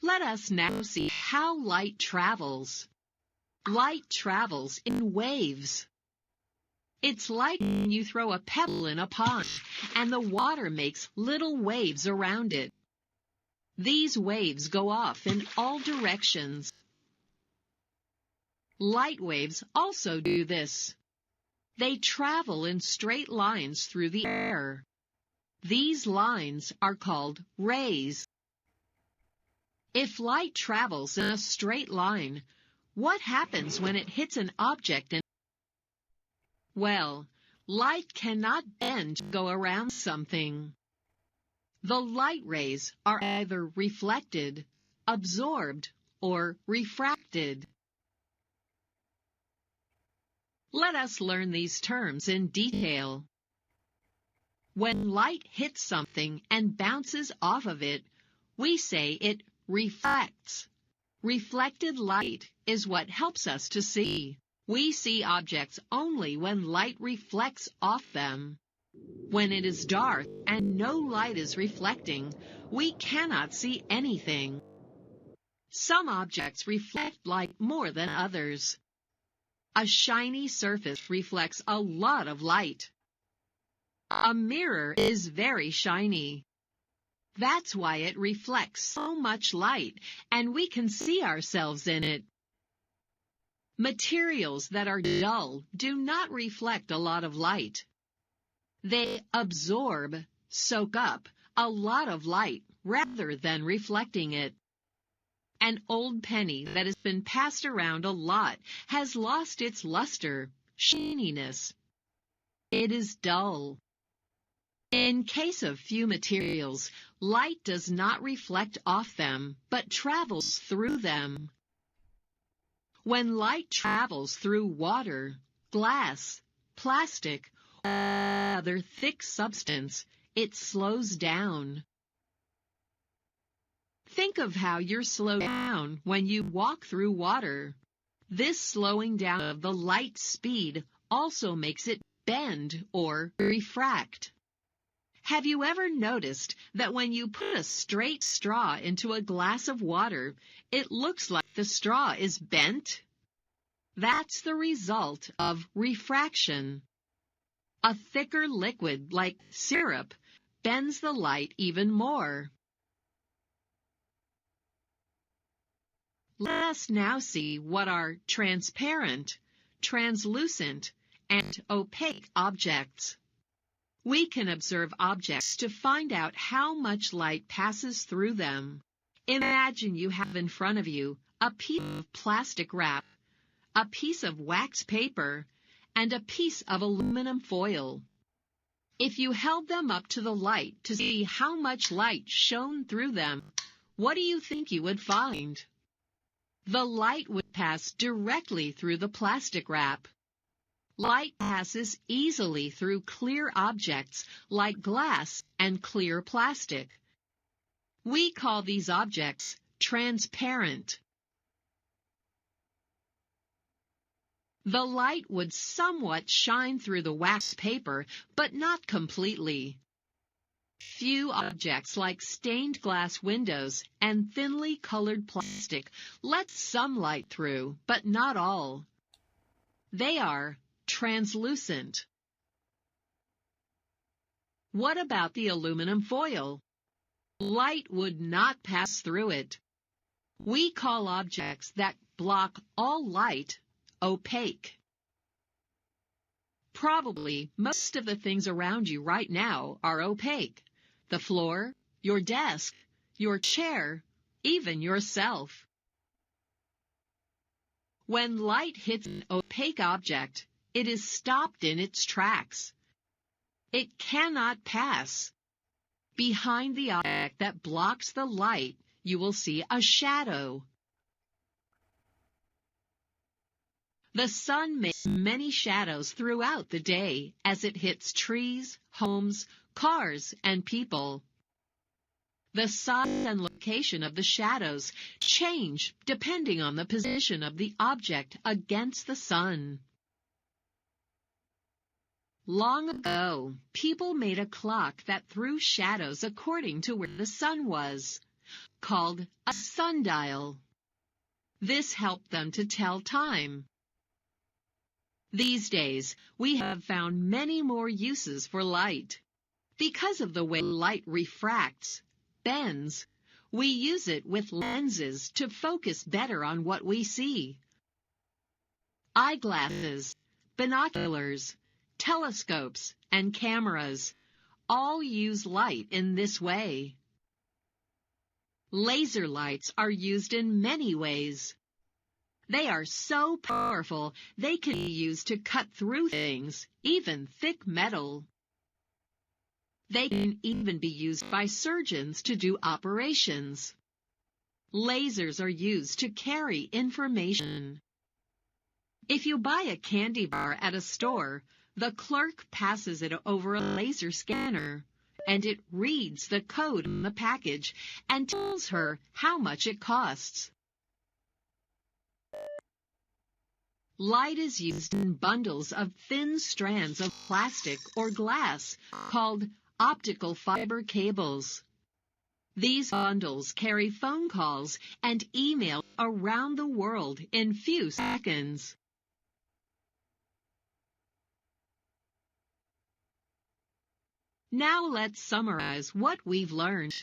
Let us now see how light travels. Light travels in waves. It's like when you throw a pebble in a pond, and the water makes little waves around it. These waves go off in all directions. Light waves also do this. They travel in straight lines through the air. These lines are called rays. If light travels in a straight line, what happens when it hits an object? Well, light cannot bend to go around something. The light rays are either reflected, absorbed, or refracted. Let us learn these terms in detail. When light hits something and bounces off of it, we say it reflects. Reflected light is what helps us to see. We see objects only when light reflects off them. When it is dark and no light is reflecting, we cannot see anything. Some objects reflect light more than others. A shiny surface reflects a lot of light. A mirror is very shiny. That's why it reflects so much light, and we can see ourselves in it. Materials that are dull do not reflect a lot of light. They absorb, soak up, a lot of light rather than reflecting it. An old penny that has been passed around a lot has lost its luster, shininess. It is dull. In case of few materials, light does not reflect off them, but travels through them. When light travels through water, glass, plastic, or other thick substance, it slows down. Think of how you're slowed down when you walk through water. This slowing down of the light speed also makes it bend or refract. Have you ever noticed that when you put a straight straw into a glass of water, it looks like the straw is bent? That's the result of refraction. A thicker liquid like syrup bends the light even more. Let us now see what are transparent, translucent, and opaque objects. We can observe objects to find out how much light passes through them. Imagine you have in front of you a piece of plastic wrap, a piece of wax paper, and a piece of aluminum foil. If you held them up to the light to see how much light shone through them, what do you think you would find? The light would pass directly through the plastic wrap. Light passes easily through clear objects like glass and clear plastic. We call these objects transparent. The light would somewhat shine through the wax paper, but not completely. Few objects like stained glass windows and thinly colored plastic let some light through, but not all. They are translucent. What about the aluminum foil? Light would not pass through it. We call objects that block all light opaque. Probably most of the things around you right now are opaque. The floor, your desk, your chair, even yourself. When light hits an opaque object, it is stopped in its tracks. It cannot pass. Behind the object that blocks the light, you will see a shadow. The sun makes many shadows throughout the day as it hits trees, homes, cars, and people. The size and location of the shadows change depending on the position of the object against the sun. Long ago, people made a clock that threw shadows according to where the sun was. called a sundial. This helped them to tell time. These days, we have found many more uses for light. Because of the way light refracts, bends, we use it with lenses to focus better on what we see. Eyeglasses, binoculars, telescopes, and cameras all use light in this way. Laser lights are used in many ways. They are so powerful they can be used to cut through things, even thick metal. They can even be used by surgeons to do operations. Lasers are used to carry information. If you buy a candy bar at a store, the clerk passes it over a laser scanner, and it reads the code on the package and tells her how much it costs. Light is used in bundles of thin strands of plastic or glass called optical fiber cables. These bundles carry phone calls and email around the world in few seconds. Now let's summarize what we've learned.